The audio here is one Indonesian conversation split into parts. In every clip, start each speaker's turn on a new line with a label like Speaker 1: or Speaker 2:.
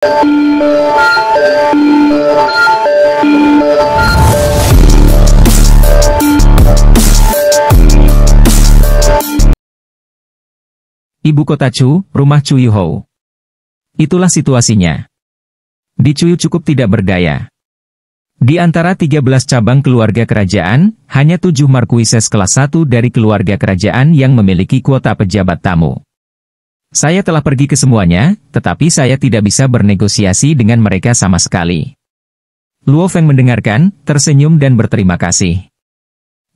Speaker 1: Ibu kota Chu, rumah Chu Yuhou. Itulah situasinya. Di Chu Yu cukup tidak berdaya. Di antara 13 cabang keluarga kerajaan, hanya 7 markuises kelas 1 dari keluarga kerajaan yang memiliki kuota pejabat tamu. Saya telah pergi ke semuanya, tetapi saya tidak bisa bernegosiasi dengan mereka sama sekali. Luo Feng mendengarkan, tersenyum dan berterima kasih.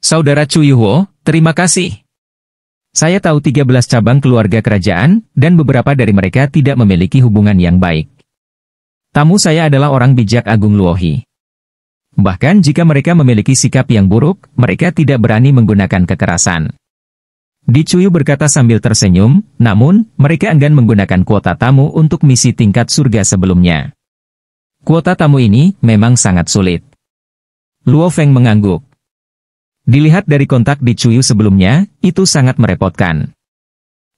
Speaker 1: Saudara Chu Yuhou, terima kasih. Saya tahu 13 cabang keluarga kerajaan, dan beberapa dari mereka tidak memiliki hubungan yang baik. Tamu saya adalah orang bijak Agung Luohi. Bahkan jika mereka memiliki sikap yang buruk, mereka tidak berani menggunakan kekerasan. Di Chu Yu berkata sambil tersenyum, namun, mereka enggan menggunakan kuota tamu untuk misi tingkat surga sebelumnya. Kuota tamu ini memang sangat sulit. Luo Feng mengangguk. Dilihat dari kontak di Chu Yu sebelumnya, itu sangat merepotkan.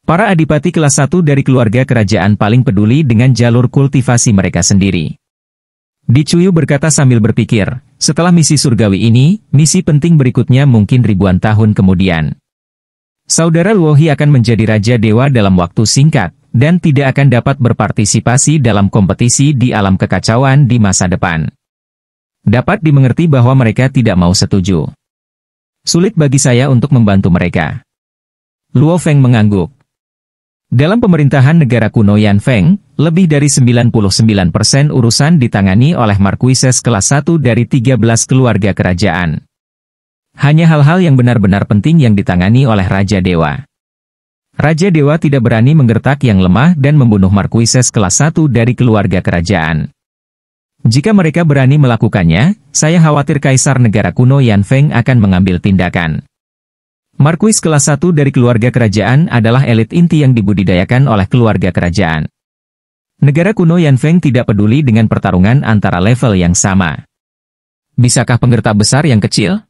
Speaker 1: Para adipati kelas 1 dari keluarga kerajaan paling peduli dengan jalur kultivasi mereka sendiri. Di Chu Yu berkata sambil berpikir, setelah misi surgawi ini, misi penting berikutnya mungkin ribuan tahun kemudian. Saudara Luohi akan menjadi Raja Dewa dalam waktu singkat, dan tidak akan dapat berpartisipasi dalam kompetisi di alam kekacauan di masa depan. Dapat dimengerti bahwa mereka tidak mau setuju. Sulit bagi saya untuk membantu mereka. Luo Feng mengangguk. Dalam pemerintahan negara kuno Yan Feng, lebih dari 99% urusan ditangani oleh markuises kelas 1 dari 13 keluarga kerajaan. Hanya hal-hal yang benar-benar penting yang ditangani oleh Raja Dewa. Raja Dewa tidak berani menggertak yang lemah dan membunuh markuises kelas 1 dari keluarga kerajaan. Jika mereka berani melakukannya, saya khawatir Kaisar negara kuno Yan Feng akan mengambil tindakan. Markuis kelas 1 dari keluarga kerajaan adalah elit inti yang dibudidayakan oleh keluarga kerajaan. Negara kuno Yan Feng tidak peduli dengan pertarungan antara level yang sama. Bisakah penggertak besar yang kecil?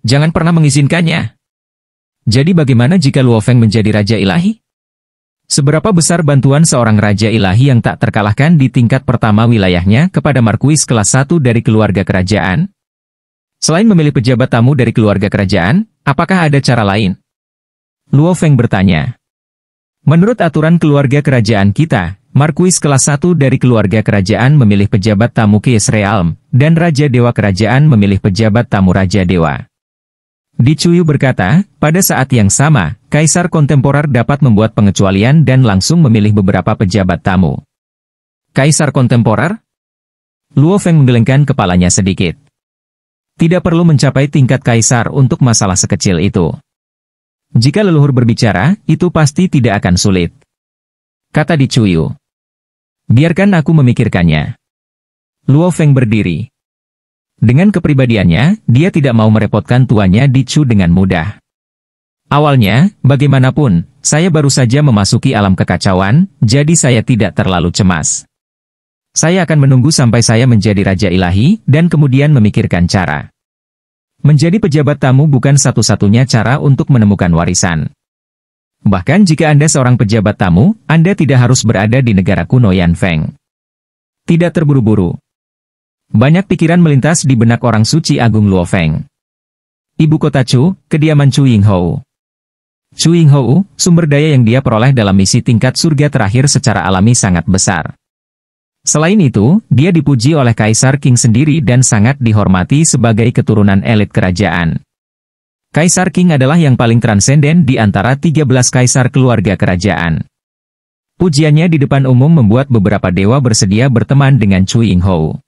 Speaker 1: Jangan pernah mengizinkannya. Jadi bagaimana jika Luo Feng menjadi Raja Ilahi? Seberapa besar bantuan seorang Raja Ilahi yang tak terkalahkan di tingkat pertama wilayahnya kepada markuis kelas 1 dari keluarga kerajaan? Selain memilih pejabat tamu dari keluarga kerajaan, apakah ada cara lain? Luo Feng bertanya. Menurut aturan keluarga kerajaan kita, markuis kelas 1 dari keluarga kerajaan memilih pejabat tamu Kies Realm, dan Raja Dewa kerajaan memilih pejabat tamu Raja Dewa. Di Chu Yu berkata, pada saat yang sama, Kaisar kontemporer dapat membuat pengecualian dan langsung memilih beberapa pejabat tamu. Kaisar kontemporer? Luo Feng menggelengkan kepalanya sedikit. Tidak perlu mencapai tingkat kaisar untuk masalah sekecil itu. Jika leluhur berbicara, itu pasti tidak akan sulit. Kata Di Chu Yu. Biarkan aku memikirkannya. Luo Feng berdiri. Dengan kepribadiannya, dia tidak mau merepotkan tuannya Di Chu dengan mudah. Awalnya, bagaimanapun, saya baru saja memasuki alam kekacauan, jadi saya tidak terlalu cemas. Saya akan menunggu sampai saya menjadi Raja Ilahi, dan kemudian memikirkan cara. Menjadi pejabat tamu bukan satu-satunya cara untuk menemukan warisan. Bahkan jika Anda seorang pejabat tamu, Anda tidak harus berada di negara kuno Yan Feng. Tidak terburu-buru. Banyak pikiran melintas di benak orang suci Agung Luo Feng. Ibu kota Chu, kediaman Chu Yinghou. Chu Yinghou, sumber daya yang dia peroleh dalam misi tingkat surga terakhir secara alami sangat besar. Selain itu, dia dipuji oleh Kaisar Qing sendiri dan sangat dihormati sebagai keturunan elit kerajaan. Kaisar Qing adalah yang paling transenden di antara 13 kaisar keluarga kerajaan. Pujiannya di depan umum membuat beberapa dewa bersedia berteman dengan Chu Yinghou.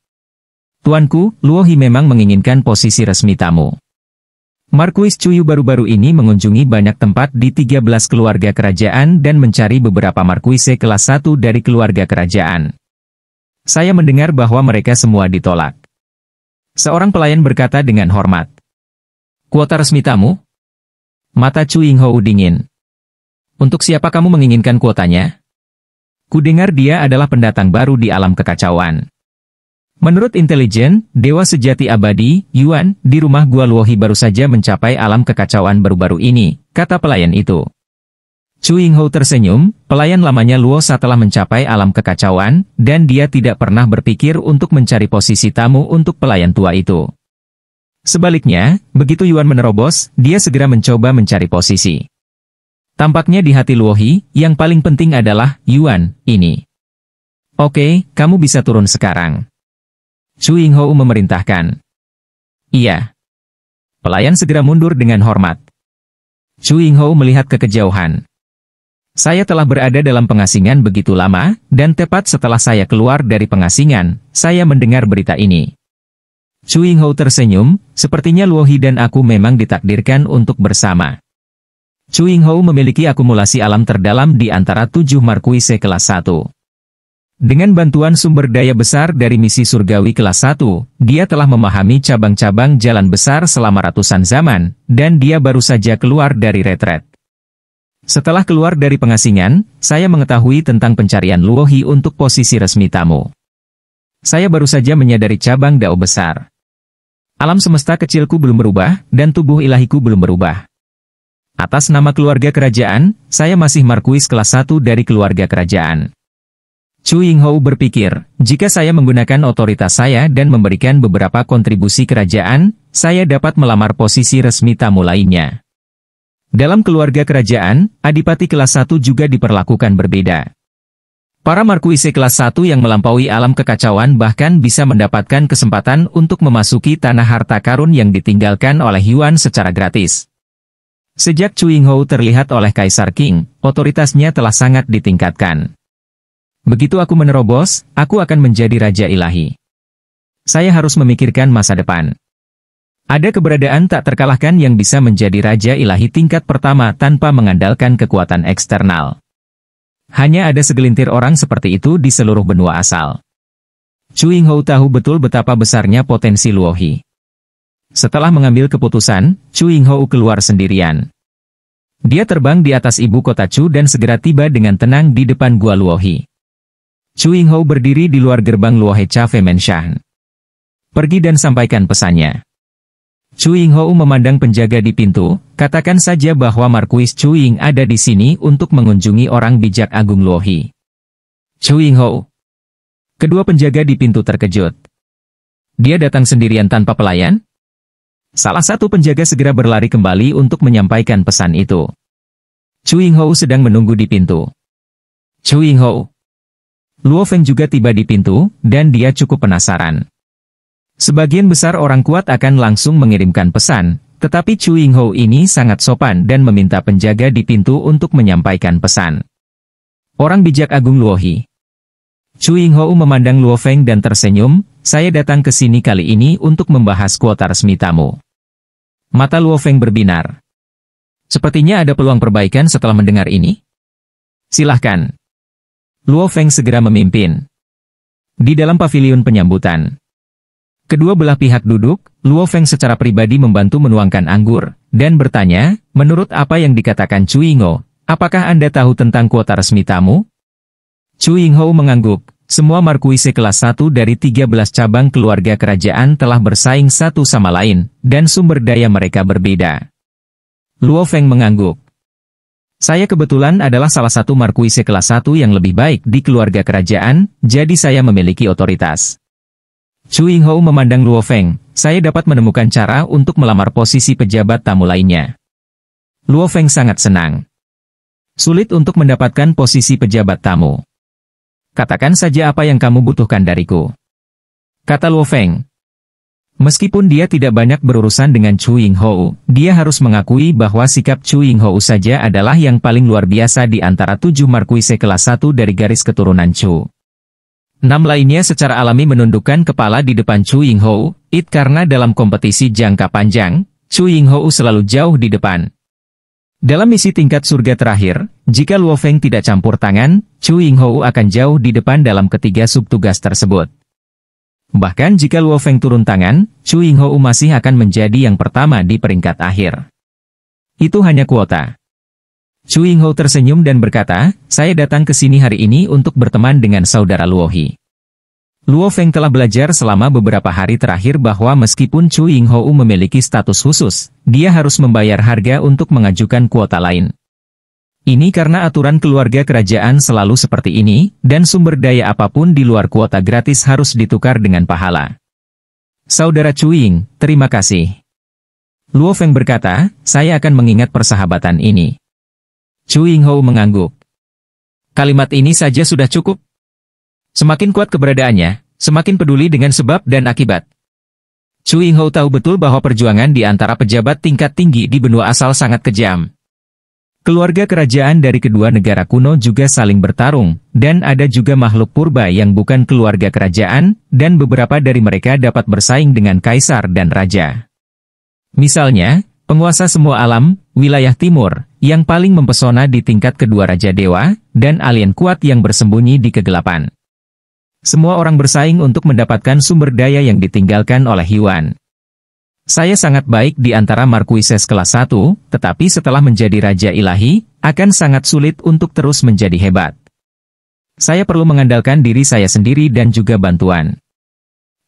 Speaker 1: Tuanku, Luohi memang menginginkan posisi resmi tamu. Markuis Chu Yu baru-baru ini mengunjungi banyak tempat di 13 keluarga kerajaan dan mencari beberapa markuise kelas 1 dari keluarga kerajaan. Saya mendengar bahwa mereka semua ditolak. Seorang pelayan berkata dengan hormat. Kuota resmi tamu? Mata Chu Yinghou dingin. Untuk siapa kamu menginginkan kuotanya? Kudengar dia adalah pendatang baru di alam kekacauan. Menurut intelijen, Dewa Sejati Abadi, Yuan, di rumah Gua Luohi baru saja mencapai alam kekacauan baru-baru ini, kata pelayan itu. Chu Yinghou tersenyum, pelayan lamanya Luo Sa telah mencapai alam kekacauan, dan dia tidak pernah berpikir untuk mencari posisi tamu untuk pelayan tua itu. Sebaliknya, begitu Yuan menerobos, dia segera mencoba mencari posisi. Tampaknya di hati Luo He, yang paling penting adalah, Yuan, ini. Oke, kamu bisa turun sekarang. Chu Yinghou memerintahkan. Iya. Pelayan segera mundur dengan hormat. Chu Yinghou melihat ke kejauhan. Saya telah berada dalam pengasingan begitu lama, dan tepat setelah saya keluar dari pengasingan, saya mendengar berita ini. Chu Yinghou tersenyum, sepertinya Luo He dan aku memang ditakdirkan untuk bersama. Chu Yinghou memiliki akumulasi alam terdalam di antara 7 markuise kelas 1. Dengan bantuan sumber daya besar dari misi surgawi kelas 1, dia telah memahami cabang-cabang jalan besar selama ratusan zaman, dan dia baru saja keluar dari retret. Setelah keluar dari pengasingan, saya mengetahui tentang pencarian Luo He untuk posisi resmi tamu. Saya baru saja menyadari cabang dao besar. Alam semesta kecilku belum berubah, dan tubuh ilahiku belum berubah. Atas nama keluarga kerajaan, saya masih markuis kelas 1 dari keluarga kerajaan. Chu Yinghou berpikir, jika saya menggunakan otoritas saya dan memberikan beberapa kontribusi kerajaan, saya dapat melamar posisi resmi tamu lainnya. Dalam keluarga kerajaan, adipati kelas 1 juga diperlakukan berbeda. Para markuise kelas 1 yang melampaui alam kekacauan bahkan bisa mendapatkan kesempatan untuk memasuki tanah harta karun yang ditinggalkan oleh Yuan secara gratis. Sejak Chu Yinghou terlihat oleh Kaisar Qing, otoritasnya telah sangat ditingkatkan. Begitu aku menerobos, aku akan menjadi Raja Ilahi. Saya harus memikirkan masa depan. Ada keberadaan tak terkalahkan yang bisa menjadi Raja Ilahi tingkat pertama tanpa mengandalkan kekuatan eksternal. Hanya ada segelintir orang seperti itu di seluruh benua asal. Chu Yinghou tahu betul betapa besarnya potensi Luo He. Setelah mengambil keputusan, Chu Yinghou keluar sendirian. Dia terbang di atas ibu kota Chu dan segera tiba dengan tenang di depan gua Luo He. Chu Yinghou berdiri di luar gerbang Luo He Cafe Menshan. Pergi dan sampaikan pesannya. Chu Yinghou memandang penjaga di pintu, katakan saja bahwa Markuis Chu Ying ada di sini untuk mengunjungi orang bijak agung Luo He. Chu Yinghou. Kedua penjaga di pintu terkejut. Dia datang sendirian tanpa pelayan? Salah satu penjaga segera berlari kembali untuk menyampaikan pesan itu. Chu Yinghou sedang menunggu di pintu. Chu Yinghou. Luo Feng juga tiba di pintu, dan dia cukup penasaran. Sebagian besar orang kuat akan langsung mengirimkan pesan, tetapi Chu Yinghou ini sangat sopan dan meminta penjaga di pintu untuk menyampaikan pesan. Orang bijak agung Luo He. Chu Yinghou memandang Luo Feng dan tersenyum, saya datang ke sini kali ini untuk membahas kuota resmi tamu. Mata Luo Feng berbinar. Sepertinya ada peluang perbaikan setelah mendengar ini. Silahkan. Luo Feng segera memimpin. Di dalam paviliun penyambutan. Kedua belah pihak duduk, Luo Feng secara pribadi membantu menuangkan anggur, dan bertanya, menurut apa yang dikatakan Chu Yinghou, apakah Anda tahu tentang kuota resmi tamu? Chu Yinghou mengangguk, semua markuise kelas 1 dari 13 cabang keluarga kerajaan telah bersaing satu sama lain, dan sumber daya mereka berbeda. Luo Feng mengangguk. Saya kebetulan adalah salah satu markuise kelas 1 yang lebih baik di keluarga kerajaan, jadi saya memiliki otoritas. Chu Yinghou memandang Luo Feng, saya dapat menemukan cara untuk melamar posisi pejabat tamu lainnya. Luo Feng sangat senang. Sulit untuk mendapatkan posisi pejabat tamu. Katakan saja apa yang kamu butuhkan dariku. Kata Luo Feng. Meskipun dia tidak banyak berurusan dengan Chu Yinghou, dia harus mengakui bahwa sikap Chu Yinghou saja adalah yang paling luar biasa di antara 7 markuise kelas 1 dari garis keturunan Chu. 6 lainnya secara alami menundukkan kepala di depan Chu Yinghou, karena dalam kompetisi jangka panjang, Chu Yinghou selalu jauh di depan. Dalam misi tingkat surga terakhir, jika Luo Feng tidak campur tangan, Chu Yinghou akan jauh di depan dalam ketiga subtugas tersebut. Bahkan jika Luo Feng turun tangan, Chu Yinghou masih akan menjadi yang pertama di peringkat akhir. Itu hanya kuota. Chu Yinghou tersenyum dan berkata, saya datang ke sini hari ini untuk berteman dengan saudara Luo He. Luo Feng telah belajar selama beberapa hari terakhir bahwa meskipun Chu Yinghou memiliki status khusus, dia harus membayar harga untuk mengajukan kuota lain. Ini karena aturan keluarga kerajaan selalu seperti ini, dan sumber daya apapun di luar kuota gratis harus ditukar dengan pahala. Saudara Cuing, terima kasih. Luo Feng berkata, saya akan mengingat persahabatan ini. Cuing Hou mengangguk. Kalimat ini saja sudah cukup. Semakin kuat keberadaannya, semakin peduli dengan sebab dan akibat. Cuing Hou tahu betul bahwa perjuangan di antara pejabat tingkat tinggi di benua asal sangat kejam. Keluarga kerajaan dari kedua negara kuno juga saling bertarung, dan ada juga makhluk purba yang bukan keluarga kerajaan, dan beberapa dari mereka dapat bersaing dengan kaisar dan raja. Misalnya, penguasa semua alam, wilayah timur, yang paling mempesona di tingkat kedua Raja Dewa, dan alien kuat yang bersembunyi di kegelapan. Semua orang bersaing untuk mendapatkan sumber daya yang ditinggalkan oleh Yuan. Saya sangat baik di antara Markuises kelas 1, tetapi setelah menjadi Raja Ilahi, akan sangat sulit untuk terus menjadi hebat. Saya perlu mengandalkan diri saya sendiri dan juga bantuan.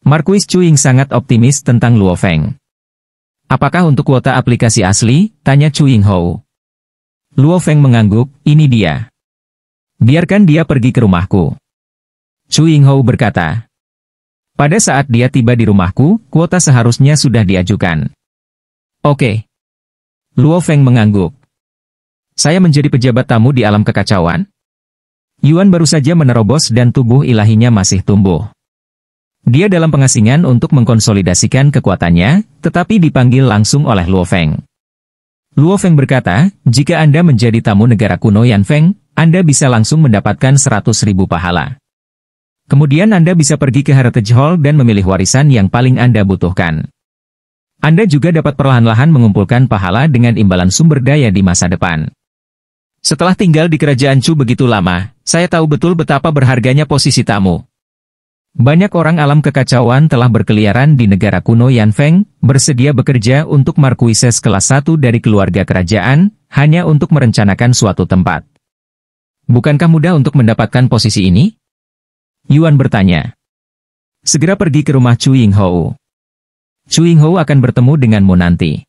Speaker 1: Markuis Cuing sangat optimis tentang Luo Feng. Apakah untuk kuota aplikasi asli? Tanya Cuing Hou. Luo Feng mengangguk, ini dia. Biarkan dia pergi ke rumahku. Cuing Hou berkata. Pada saat dia tiba di rumahku, kuota seharusnya sudah diajukan. Oke. Luo Feng mengangguk. Saya menjadi pejabat tamu di alam kekacauan? Yuan baru saja menerobos dan tubuh ilahinya masih tumbuh. Dia dalam pengasingan untuk mengkonsolidasikan kekuatannya, tetapi dipanggil langsung oleh Luo Feng. Luo Feng berkata, jika Anda menjadi tamu negara kuno Yan Feng, Anda bisa langsung mendapatkan 100.000 pahala. Kemudian Anda bisa pergi ke Heritage Hall dan memilih warisan yang paling Anda butuhkan. Anda juga dapat perlahan-lahan mengumpulkan pahala dengan imbalan sumber daya di masa depan. Setelah tinggal di kerajaan Chu begitu lama, saya tahu betul betapa berharganya posisi tamu. Banyak orang alam kekacauan telah berkeliaran di negara kuno Yan Feng, bersedia bekerja untuk Markuises kelas 1 dari keluarga kerajaan, hanya untuk merencanakan suatu tempat. Bukankah mudah untuk mendapatkan posisi ini? Yuan bertanya. Segera pergi ke rumah Cuing Hou. Cuing Hou akan bertemu denganmu nanti.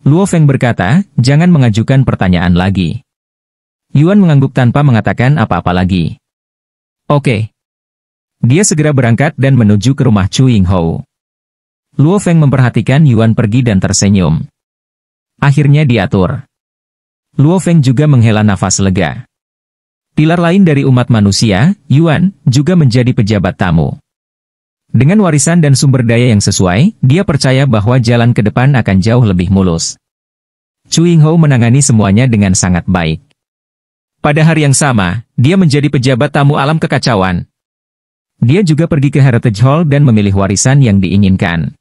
Speaker 1: Luo Feng berkata, jangan mengajukan pertanyaan lagi. Yuan mengangguk tanpa mengatakan apa-apa lagi. Oke. Dia segera berangkat dan menuju ke rumah Cuing Hou. Luo Feng memperhatikan Yuan pergi dan tersenyum. Akhirnya diatur. Luo Feng juga menghela nafas lega. Pilar lain dari umat manusia, Yuan, juga menjadi pejabat tamu. Dengan warisan dan sumber daya yang sesuai, dia percaya bahwa jalan ke depan akan jauh lebih mulus. Cuing Hou menangani semuanya dengan sangat baik. Pada hari yang sama, dia menjadi pejabat tamu alam kekacauan. Dia juga pergi ke Heritage Hall dan memilih warisan yang diinginkan.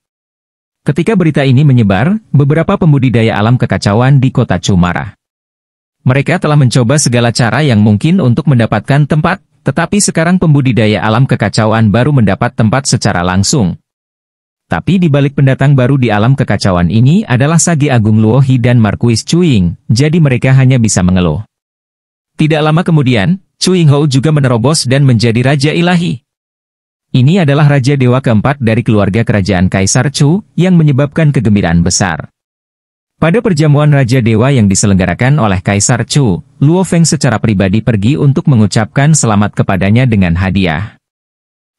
Speaker 1: Ketika berita ini menyebar, beberapa pembudidaya alam kekacauan di kota Chu marah. Mereka telah mencoba segala cara yang mungkin untuk mendapatkan tempat, tetapi sekarang pembudidaya alam kekacauan baru mendapat tempat secara langsung. Tapi di balik pendatang baru di alam kekacauan ini adalah Sage Agung Luo He dan Markuis Cuing, jadi mereka hanya bisa mengeluh. Tidak lama kemudian, Cuing Hou juga menerobos dan menjadi Raja Ilahi. Ini adalah Raja Dewa keempat dari keluarga kerajaan Kaisar Chu, yang menyebabkan kegembiraan besar. Pada perjamuan Raja Dewa yang diselenggarakan oleh Kaisar Chu, Luo Feng secara pribadi pergi untuk mengucapkan selamat kepadanya dengan hadiah.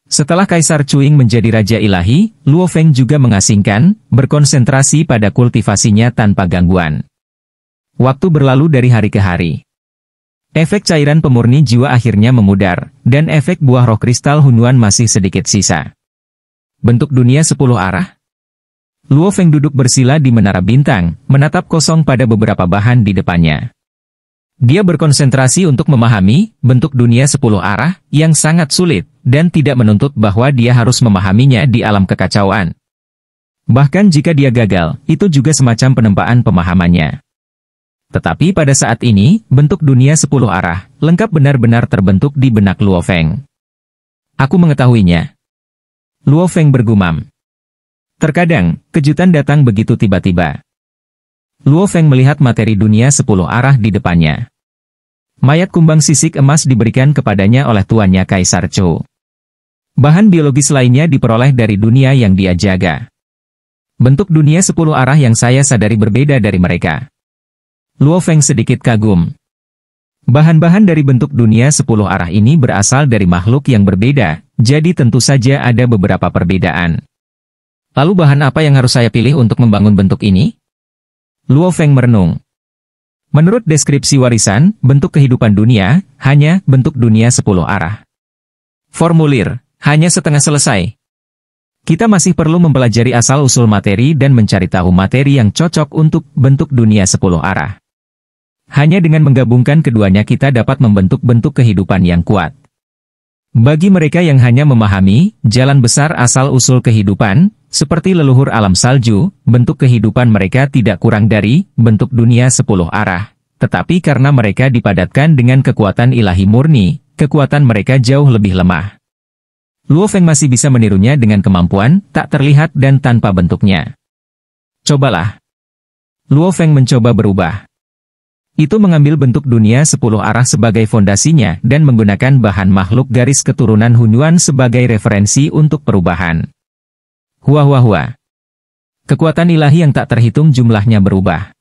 Speaker 1: Setelah Kaisar Cuing menjadi Raja Ilahi, Luo Feng juga mengasingkan, berkonsentrasi pada kultivasinya tanpa gangguan. Waktu berlalu dari hari ke hari. Efek cairan pemurni jiwa akhirnya memudar, dan efek buah roh kristal Hunyuan masih sedikit sisa. Bentuk dunia 10 arah. Luo Feng duduk bersila di menara bintang, menatap kosong pada beberapa bahan di depannya. Dia berkonsentrasi untuk memahami bentuk dunia 10 arah yang sangat sulit, dan tidak menuntut bahwa dia harus memahaminya di alam kekacauan. Bahkan jika dia gagal, itu juga semacam penempaan pemahamannya. Tetapi pada saat ini, bentuk dunia 10 arah, lengkap benar-benar terbentuk di benak Luo Feng. Aku mengetahuinya. Luo Feng bergumam. Terkadang, kejutan datang begitu tiba-tiba. Luo Feng melihat materi dunia 10 arah di depannya. Mayat kumbang sisik emas diberikan kepadanya oleh tuannya Kaisar Chu. Bahan biologis lainnya diperoleh dari dunia yang dia jaga. Bentuk dunia 10 arah yang saya sadari berbeda dari mereka. Luo Feng sedikit kagum. Bahan-bahan dari bentuk dunia 10 arah ini berasal dari makhluk yang berbeda, jadi tentu saja ada beberapa perbedaan. Lalu bahan apa yang harus saya pilih untuk membangun bentuk ini? Luo Feng merenung. Menurut deskripsi warisan, bentuk kehidupan dunia, hanya bentuk dunia 10 arah. Formulir, hanya setengah selesai. Kita masih perlu mempelajari asal-usul materi dan mencari tahu materi yang cocok untuk bentuk dunia 10 arah. Hanya dengan menggabungkan keduanya kita dapat membentuk bentuk kehidupan yang kuat. Bagi mereka yang hanya memahami jalan besar asal-usul kehidupan, seperti leluhur alam salju, bentuk kehidupan mereka tidak kurang dari bentuk dunia 10 arah. Tetapi karena mereka dipadatkan dengan kekuatan ilahi murni, kekuatan mereka jauh lebih lemah. Luo Feng masih bisa menirunya dengan kemampuan tak terlihat dan tanpa bentuknya. Cobalah. Luo Feng mencoba berubah. Itu mengambil bentuk dunia 10 arah sebagai fondasinya dan menggunakan bahan makhluk garis keturunan Hunyuan sebagai referensi untuk perubahan. Hua. Kekuatan ilahi yang tak terhitung jumlahnya berubah.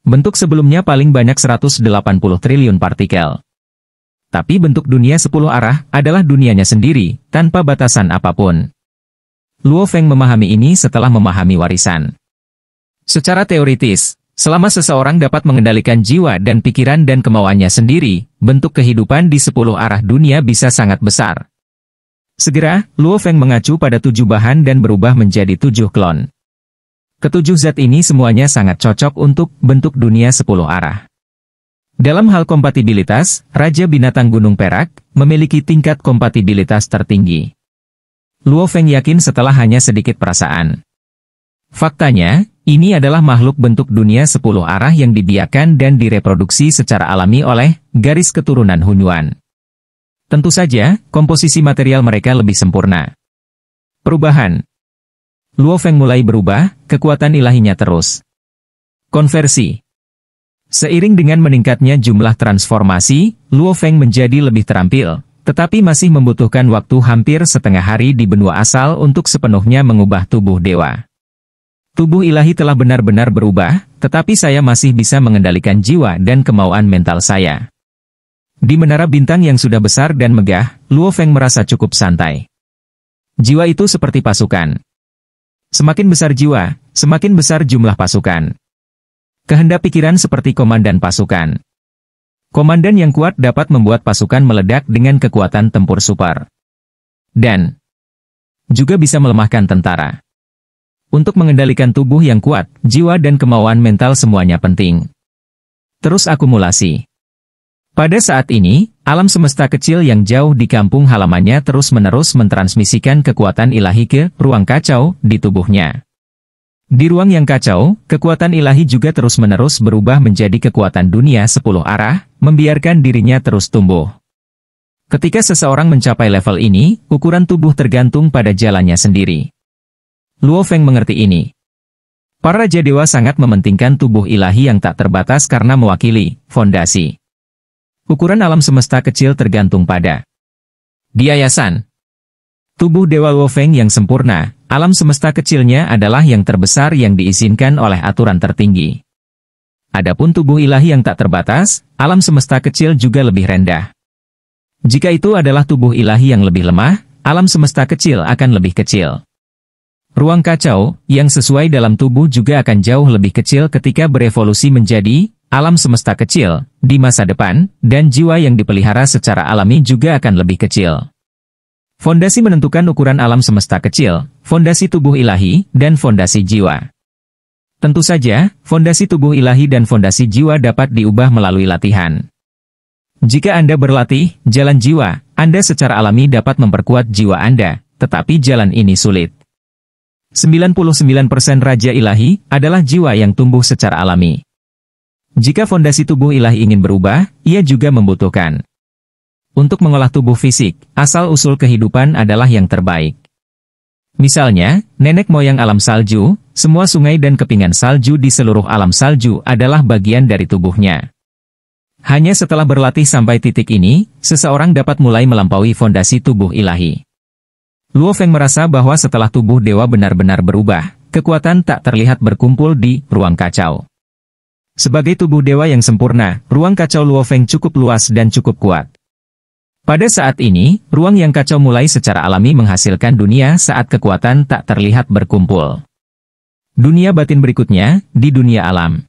Speaker 1: Bentuk sebelumnya paling banyak 180 triliun partikel. Tapi bentuk dunia 10 arah adalah dunianya sendiri, tanpa batasan apapun. Luo Feng memahami ini setelah memahami warisan. Secara teoritis, selama seseorang dapat mengendalikan jiwa dan pikiran dan kemauannya sendiri, bentuk kehidupan di 10 arah dunia bisa sangat besar. Segera, Luo Feng mengacu pada 7 bahan dan berubah menjadi 7 klon. Ketujuh zat ini semuanya sangat cocok untuk bentuk dunia 10 arah. Dalam hal kompatibilitas, Raja Binatang Gunung Perak memiliki tingkat kompatibilitas tertinggi. Luo Feng yakin setelah hanya sedikit perasaan. Faktanya, ini adalah makhluk bentuk dunia 10 arah yang dibiarkan dan direproduksi secara alami oleh garis keturunan Hunyuan. Tentu saja, komposisi material mereka lebih sempurna. Perubahan. Luo Feng mulai berubah, kekuatan ilahinya terus. Konversi. Seiring dengan meningkatnya jumlah transformasi, Luo Feng menjadi lebih terampil, tetapi masih membutuhkan waktu hampir setengah hari di benua asal untuk sepenuhnya mengubah tubuh dewa. Tubuh ilahi telah benar-benar berubah, tetapi saya masih bisa mengendalikan jiwa dan kemauan mental saya. Di menara bintang yang sudah besar dan megah, Luo Feng merasa cukup santai. Jiwa itu seperti pasukan. Semakin besar jiwa, semakin besar jumlah pasukan. Kehendak pikiran seperti komandan pasukan. Komandan yang kuat dapat membuat pasukan meledak dengan kekuatan tempur super. Dan juga bisa melemahkan tentara. Untuk mengendalikan tubuh yang kuat, jiwa dan kemauan mental semuanya penting. Terus akumulasi. Pada saat ini, alam semesta kecil yang jauh di kampung halamannya terus-menerus mentransmisikan kekuatan ilahi ke ruang kacau di tubuhnya. Di ruang yang kacau, kekuatan ilahi juga terus-menerus berubah menjadi kekuatan dunia 10 arah, membiarkan dirinya terus tumbuh. Ketika seseorang mencapai level ini, ukuran tubuh tergantung pada jalannya sendiri. Luo Feng mengerti ini. Para raja dewa sangat mementingkan tubuh ilahi yang tak terbatas karena mewakili fondasi. Ukuran alam semesta kecil tergantung pada yayasan. Tubuh Dewa Luo Feng yang sempurna, alam semesta kecilnya adalah yang terbesar yang diizinkan oleh aturan tertinggi. Adapun tubuh ilahi yang tak terbatas, alam semesta kecil juga lebih rendah. Jika itu adalah tubuh ilahi yang lebih lemah, alam semesta kecil akan lebih kecil. Ruang kacau, yang sesuai dalam tubuh juga akan jauh lebih kecil ketika berevolusi menjadi alam semesta kecil di masa depan, dan jiwa yang dipelihara secara alami juga akan lebih kecil. Fondasi menentukan ukuran alam semesta kecil, fondasi tubuh ilahi, dan fondasi jiwa. Tentu saja, fondasi tubuh ilahi dan fondasi jiwa dapat diubah melalui latihan. Jika Anda berlatih jalan jiwa, Anda secara alami dapat memperkuat jiwa Anda, tetapi jalan ini sulit. 99% Raja Ilahi adalah jiwa yang tumbuh secara alami. Jika fondasi tubuh ilahi ingin berubah, ia juga membutuhkan untuk mengolah tubuh fisik, asal-usul kehidupan adalah yang terbaik. Misalnya, nenek moyang alam salju, semua sungai dan kepingan salju di seluruh alam salju adalah bagian dari tubuhnya. Hanya setelah berlatih sampai titik ini, seseorang dapat mulai melampaui fondasi tubuh ilahi. Luo Feng merasa bahwa setelah tubuh dewa benar-benar berubah, kekuatan tak terlihat berkumpul di ruang kacau. Sebagai tubuh dewa yang sempurna, ruang kacau Luo Feng cukup luas dan cukup kuat. Pada saat ini, ruang yang kacau mulai secara alami menghasilkan dunia saat kekuatan tak terlihat berkumpul. Dunia batin berikutnya, di dunia alam.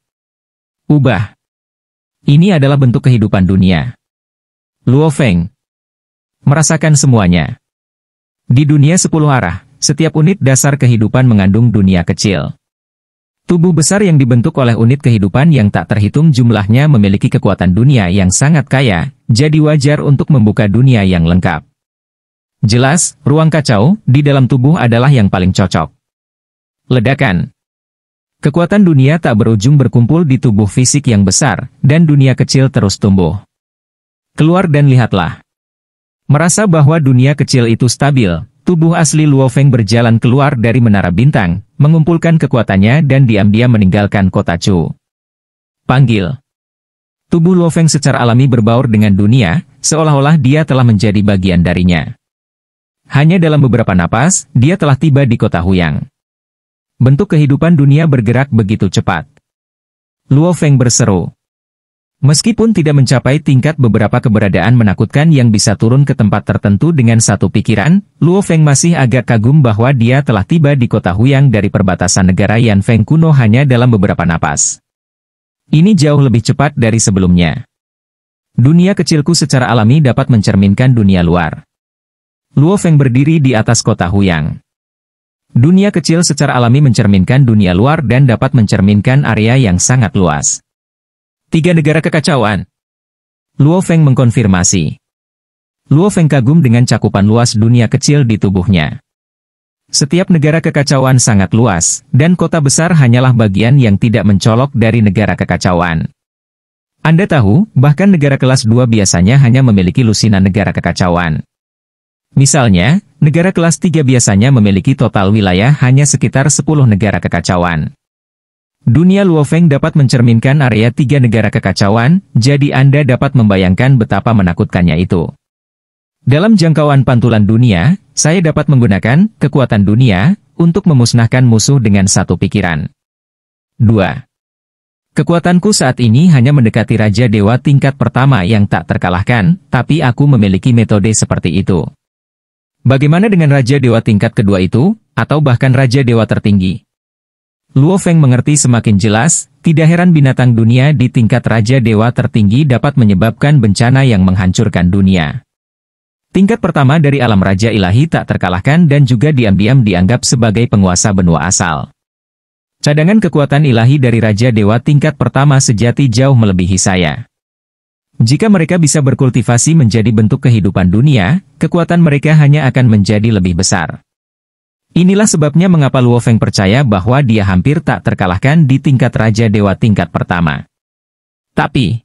Speaker 1: Ubah. Ini adalah bentuk kehidupan dunia. Luo Feng merasakan semuanya. Di dunia 10 arah, setiap unit dasar kehidupan mengandung dunia kecil. Tubuh besar yang dibentuk oleh unit kehidupan yang tak terhitung jumlahnya memiliki kekuatan dunia yang sangat kaya, jadi wajar untuk membuka dunia yang lengkap. Jelas, ruang kacau di dalam tubuh adalah yang paling cocok. Ledakan. Kekuatan dunia tak berujung berkumpul di tubuh fisik yang besar, dan dunia kecil terus tumbuh. Keluar dan lihatlah. Merasa bahwa dunia kecil itu stabil, tubuh asli Luo Feng berjalan keluar dari menara bintang, mengumpulkan kekuatannya dan diam-diam meninggalkan kota Chu. Panggil. Tubuh Luo Feng secara alami berbaur dengan dunia, seolah-olah dia telah menjadi bagian darinya. Hanya dalam beberapa napas, dia telah tiba di kota Huyang. Bentuk kehidupan dunia bergerak begitu cepat. Luo Feng berseru. Meskipun tidak mencapai tingkat beberapa keberadaan menakutkan yang bisa turun ke tempat tertentu dengan satu pikiran, Luo Feng masih agak kagum bahwa dia telah tiba di kota Huyang dari perbatasan negara Yan Feng kuno hanya dalam beberapa napas. Ini jauh lebih cepat dari sebelumnya. Dunia kecilku secara alami dapat mencerminkan dunia luar. Luo Feng berdiri di atas kota Huyang. Dunia kecil secara alami mencerminkan dunia luar dan dapat mencerminkan area yang sangat luas. 3 negara kekacauan. Luo Feng mengkonfirmasi. Luo Feng kagum dengan cakupan luas dunia kecil di tubuhnya. Setiap negara kekacauan sangat luas, dan kota besar hanyalah bagian yang tidak mencolok dari negara kekacauan. Anda tahu, bahkan negara kelas 2 biasanya hanya memiliki lusinan negara kekacauan. Misalnya, negara kelas 3 biasanya memiliki total wilayah hanya sekitar 10 negara kekacauan. Dunia Luo Feng dapat mencerminkan area 3 negara kekacauan, jadi Anda dapat membayangkan betapa menakutkannya itu. Dalam jangkauan pantulan dunia, saya dapat menggunakan kekuatan dunia untuk memusnahkan musuh dengan satu pikiran. 2. Kekuatanku saat ini hanya mendekati Raja Dewa tingkat pertama yang tak terkalahkan, tapi aku memiliki metode seperti itu. Bagaimana dengan Raja Dewa tingkat kedua itu, atau bahkan Raja Dewa tertinggi? Luo Feng mengerti semakin jelas, tidak heran binatang dunia di tingkat Raja Dewa tertinggi dapat menyebabkan bencana yang menghancurkan dunia. Tingkat pertama dari alam Raja Ilahi tak terkalahkan dan juga diam-diam dianggap sebagai penguasa benua asal. Cadangan kekuatan ilahi dari Raja Dewa tingkat pertama sejati jauh melebihi saya. Jika mereka bisa berkultivasi menjadi bentuk kehidupan dunia, kekuatan mereka hanya akan menjadi lebih besar. Inilah sebabnya mengapa Luo Feng percaya bahwa dia hampir tak terkalahkan di tingkat Raja Dewa tingkat pertama. Tapi,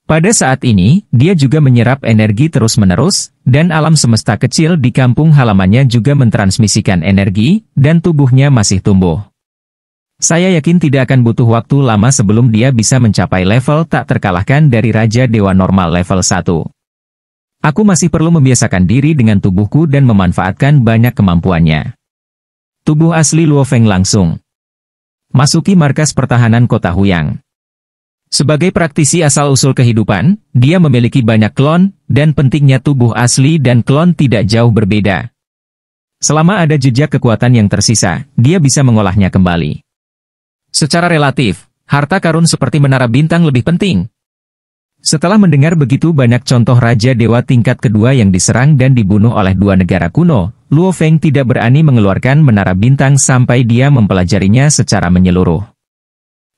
Speaker 1: pada saat ini, dia juga menyerap energi terus-menerus, dan alam semesta kecil di kampung halamannya juga mentransmisikan energi, dan tubuhnya masih tumbuh. Saya yakin tidak akan butuh waktu lama sebelum dia bisa mencapai level tak terkalahkan dari Raja Dewa normal level 1. Aku masih perlu membiasakan diri dengan tubuhku dan memanfaatkan banyak kemampuannya. Tubuh asli Luo Feng langsung masuki markas pertahanan kota Huyang. Sebagai praktisi asal-usul kehidupan, dia memiliki banyak klon, dan pentingnya tubuh asli dan klon tidak jauh berbeda. Selama ada jejak kekuatan yang tersisa, dia bisa mengolahnya kembali. Secara relatif, harta karun seperti menara bintang lebih penting. Setelah mendengar begitu banyak contoh Raja Dewa tingkat kedua yang diserang dan dibunuh oleh 2 negara kuno, Luo Feng tidak berani mengeluarkan menara bintang sampai dia mempelajarinya secara menyeluruh.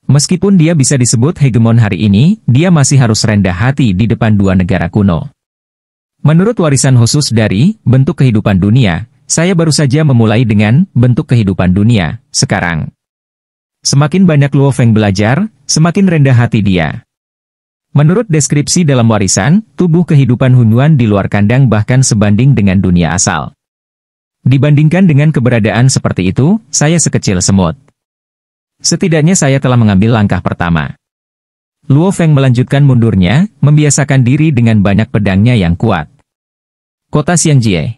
Speaker 1: Meskipun dia bisa disebut hegemon hari ini, dia masih harus rendah hati di depan 2 negara kuno. Menurut warisan khusus dari bentuk kehidupan dunia, saya baru saja memulai dengan bentuk kehidupan dunia, sekarang. Semakin banyak Luo Feng belajar, semakin rendah hati dia. Menurut deskripsi dalam warisan, tubuh kehidupan Hunyuan di luar kandang bahkan sebanding dengan dunia asal. Dibandingkan dengan keberadaan seperti itu, saya sekecil semut. Setidaknya saya telah mengambil langkah pertama. Luo Feng melanjutkan mundurnya, membiasakan diri dengan banyak pedangnya yang kuat. Kota Xiangjie.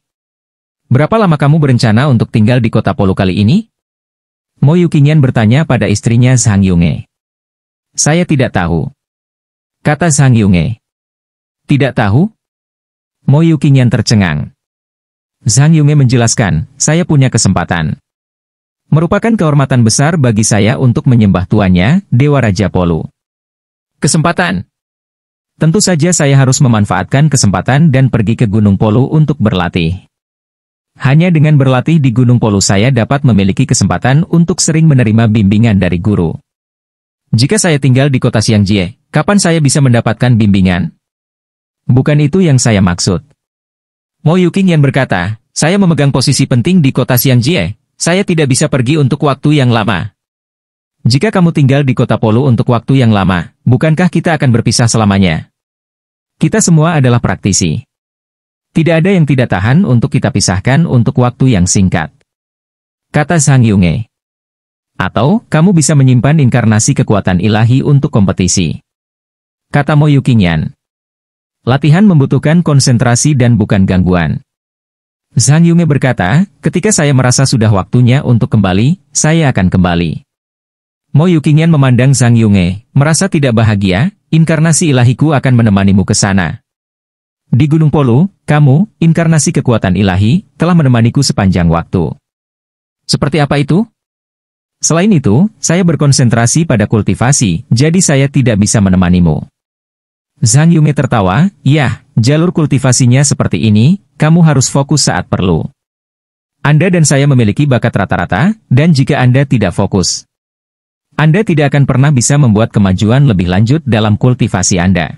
Speaker 1: Berapa lama kamu berencana untuk tinggal di kota Polu kali ini? Mo Yuqingyan bertanya pada istrinya Zhang Yunge. Saya tidak tahu, kata Zhang Yunge. Tidak tahu? Mo Yuqingyan tercengang. Zhang Yunge menjelaskan, saya punya kesempatan. Merupakan kehormatan besar bagi saya untuk menyembah tuannya, Dewa Raja Polu. Kesempatan? Tentu saja saya harus memanfaatkan kesempatan dan pergi ke Gunung Polu untuk berlatih. Hanya dengan berlatih di Gunung Polu saya dapat memiliki kesempatan untuk sering menerima bimbingan dari guru. Jika saya tinggal di kota Xiangjie, kapan saya bisa mendapatkan bimbingan? Bukan itu yang saya maksud. Mo Yuqingyan berkata, saya memegang posisi penting di kota Xiangjie, saya tidak bisa pergi untuk waktu yang lama. Jika kamu tinggal di kota Polu untuk waktu yang lama, bukankah kita akan berpisah selamanya? Kita semua adalah praktisi. Tidak ada yang tidak tahan untuk kita pisahkan untuk waktu yang singkat. Kata Zhang Yunge. Atau, kamu bisa menyimpan inkarnasi kekuatan ilahi untuk kompetisi. Kata Mo Yuqingyan. Latihan membutuhkan konsentrasi dan bukan gangguan. Zhang Yunge berkata, ketika saya merasa sudah waktunya untuk kembali, saya akan kembali. Mo Yuqingyan memandang Zhang Yunge, merasa tidak bahagia, inkarnasi ilahiku akan menemanimu ke sana. Di Gunung Polu, kamu, inkarnasi kekuatan ilahi, telah menemaniku sepanjang waktu. Seperti apa itu? Selain itu, saya berkonsentrasi pada kultivasi, jadi saya tidak bisa menemanimu. Zhang Yunge tertawa, ya, jalur kultivasinya seperti ini, kamu harus fokus saat perlu. Anda dan saya memiliki bakat rata-rata, dan jika Anda tidak fokus, Anda tidak akan pernah bisa membuat kemajuan lebih lanjut dalam kultivasi Anda.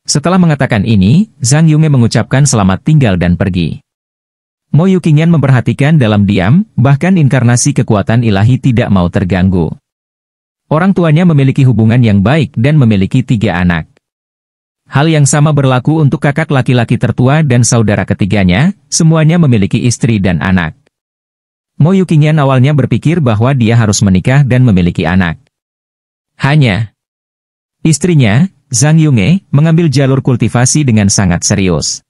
Speaker 1: Setelah mengatakan ini, Zhang Yunge mengucapkan selamat tinggal dan pergi. Mo Yuqingyan memperhatikan dalam diam, bahkan inkarnasi kekuatan ilahi tidak mau terganggu. Orang tuanya memiliki hubungan yang baik dan memiliki 3 anak. Hal yang sama berlaku untuk kakak laki-laki tertua dan saudara ketiganya, semuanya memiliki istri dan anak. Mo Yuqingyan awalnya berpikir bahwa dia harus menikah dan memiliki anak. Hanya istrinya, Zhang Yunge, mengambil jalur kultivasi dengan sangat serius.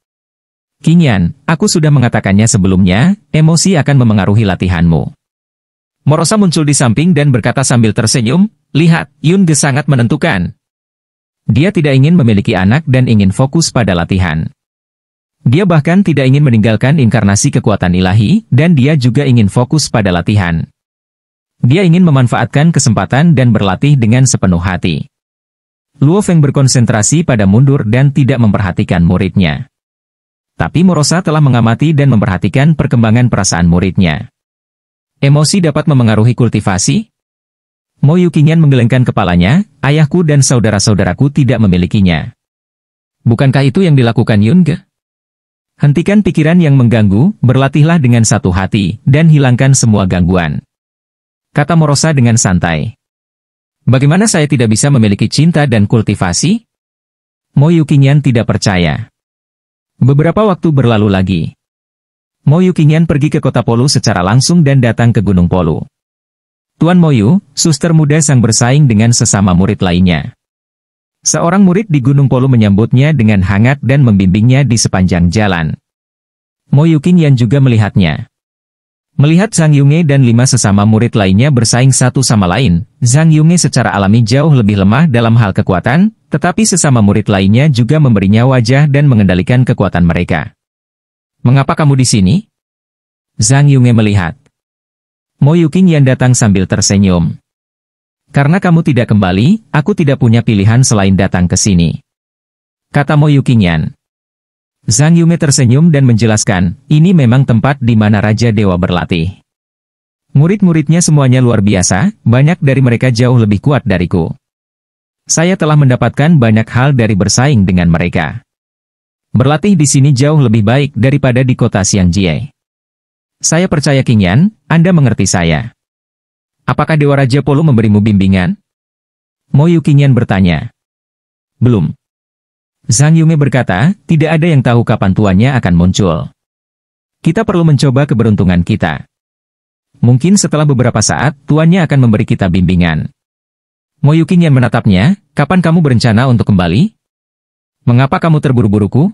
Speaker 1: Qingyan, aku sudah mengatakannya sebelumnya, emosi akan memengaruhi latihanmu. Morosa muncul di samping dan berkata sambil tersenyum, lihat, Yunge sangat menentukan. Dia tidak ingin memiliki anak dan ingin fokus pada latihan. Dia bahkan tidak ingin meninggalkan inkarnasi kekuatan ilahi, dan dia juga ingin fokus pada latihan. Dia ingin memanfaatkan kesempatan dan berlatih dengan sepenuh hati. Luo Feng berkonsentrasi pada mundur dan tidak memperhatikan muridnya. Tapi Morosa telah mengamati dan memperhatikan perkembangan perasaan muridnya. Emosi dapat memengaruhi kultivasi? Mo Yuqingyan menggelengkan kepalanya, ayahku dan saudara-saudaraku tidak memilikinya. Bukankah itu yang dilakukan Yunge? Hentikan pikiran yang mengganggu, berlatihlah dengan satu hati, dan hilangkan semua gangguan. Kata Morosa dengan santai. Bagaimana saya tidak bisa memiliki cinta dan kultivasi? Mo Yuqingyan tidak percaya. Beberapa waktu berlalu lagi. Mo Yuqingyan pergi ke kota Polu secara langsung dan datang ke Gunung Polu. Tuan Moyu, suster muda sang bersaing dengan sesama murid lainnya. Seorang murid di Gunung Polu menyambutnya dengan hangat dan membimbingnya di sepanjang jalan. Mo Yuqingyan juga melihatnya. Melihat Zhang Yunge dan 5 sesama murid lainnya bersaing satu sama lain, Zhang Yunge secara alami jauh lebih lemah dalam hal kekuatan, tetapi sesama murid lainnya juga memberinya wajah dan mengendalikan kekuatan mereka. Mengapa kamu di sini? Zhang Yunge melihat. Mo Yuqingyan datang sambil tersenyum. Karena kamu tidak kembali, aku tidak punya pilihan selain datang ke sini. Kata Mo Yuqingyan. Zhang Yunge tersenyum dan menjelaskan, ini memang tempat di mana Raja Dewa berlatih. Murid-muridnya semuanya luar biasa, banyak dari mereka jauh lebih kuat dariku. Saya telah mendapatkan banyak hal dari bersaing dengan mereka. Berlatih di sini jauh lebih baik daripada di kota Xiangjie. Saya percaya Qingyan, Anda mengerti saya. Apakah Dewa Raja Polu memberimu bimbingan? Mo Yuqingyan bertanya. Belum. Zhang Yunge berkata, tidak ada yang tahu kapan tuannya akan muncul. Kita perlu mencoba keberuntungan kita. Mungkin setelah beberapa saat, tuannya akan memberi kita bimbingan. Mo Yuqingyan menatapnya, kapan kamu berencana untuk kembali? Mengapa kamu terburu-buruku?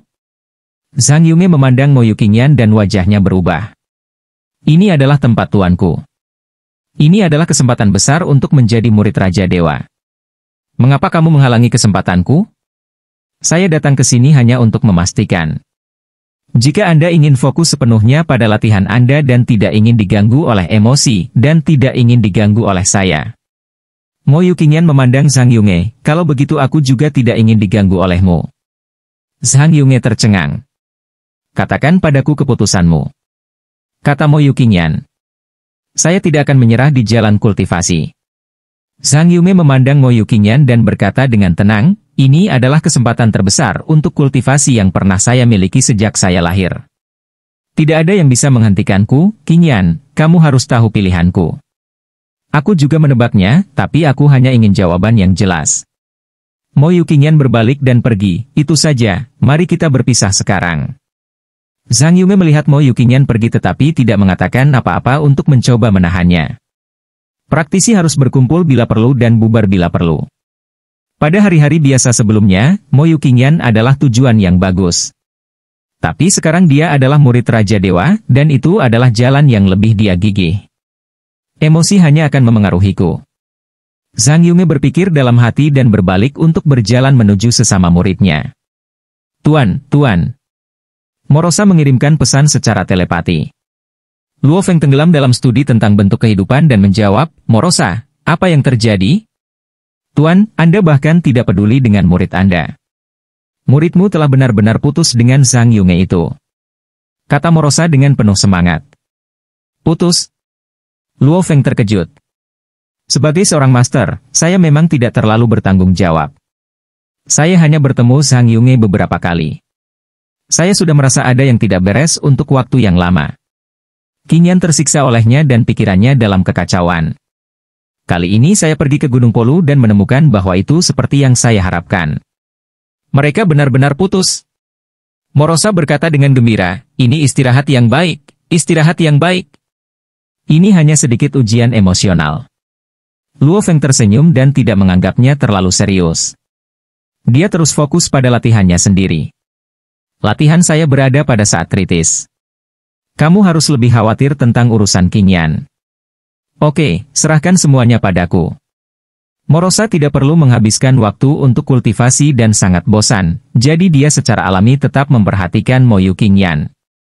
Speaker 1: Zhang Yunge memandang Mo Yuqingyan dan wajahnya berubah. Ini adalah tempat tuanku. Ini adalah kesempatan besar untuk menjadi murid Raja Dewa. Mengapa kamu menghalangi kesempatanku? Saya datang ke sini hanya untuk memastikan. Jika Anda ingin fokus sepenuhnya pada latihan Anda dan tidak ingin diganggu oleh emosi dan tidak ingin diganggu oleh saya. Mo Yuqingyan memandang Zhang Yunge, kalau begitu aku juga tidak ingin diganggu olehmu. Zhang Yunge tercengang. Katakan padaku keputusanmu. Kata Mo Yuqingyan. Saya tidak akan menyerah di jalan kultivasi. Zhang Yunge memandang Mo Yuqingyan dan berkata dengan tenang, ini adalah kesempatan terbesar untuk kultivasi yang pernah saya miliki sejak saya lahir. Tidak ada yang bisa menghentikanku, Qingyan, kamu harus tahu pilihanku. Aku juga menebaknya, tapi aku hanya ingin jawaban yang jelas. Mo Yuqingyan berbalik dan pergi, itu saja, mari kita berpisah sekarang. Zhang Yunge melihat Mo Yuqingyan pergi tetapi tidak mengatakan apa-apa untuk mencoba menahannya. Praktisi harus berkumpul bila perlu dan bubar bila perlu. Pada hari-hari biasa sebelumnya, Mo Yuqingyan adalah tujuan yang bagus. Tapi sekarang dia adalah murid Raja Dewa, dan itu adalah jalan yang lebih dia gigih. Emosi hanya akan memengaruhiku. Zhang Yunge berpikir dalam hati dan berbalik untuk berjalan menuju sesama muridnya. Tuan. Morosa mengirimkan pesan secara telepati. Luo Feng tenggelam dalam studi tentang bentuk kehidupan dan menjawab, Morosa, apa yang terjadi? Tuan, Anda bahkan tidak peduli dengan murid Anda. Muridmu telah benar-benar putus dengan Zhang Yunge itu. Kata Morosa dengan penuh semangat. Putus? Luo Feng terkejut. Sebagai seorang master, saya memang tidak terlalu bertanggung jawab. Saya hanya bertemu Zhang Yunge beberapa kali. Saya sudah merasa ada yang tidak beres untuk waktu yang lama. Qingyan tersiksa olehnya dan pikirannya dalam kekacauan. Kali ini saya pergi ke Gunung Polu dan menemukan bahwa itu seperti yang saya harapkan. Mereka benar-benar putus. Morosa berkata dengan gembira, ini istirahat yang baik, istirahat yang baik. Ini hanya sedikit ujian emosional. Luo Feng tersenyum dan tidak menganggapnya terlalu serius. Dia terus fokus pada latihannya sendiri. Latihan saya berada pada saat kritis. Kamu harus lebih khawatir tentang urusan Qingyan. Oke, serahkan semuanya padaku. Morosa tidak perlu menghabiskan waktu untuk kultivasi dan sangat bosan, jadi dia secara alami tetap memperhatikan Mo Yuqingyan.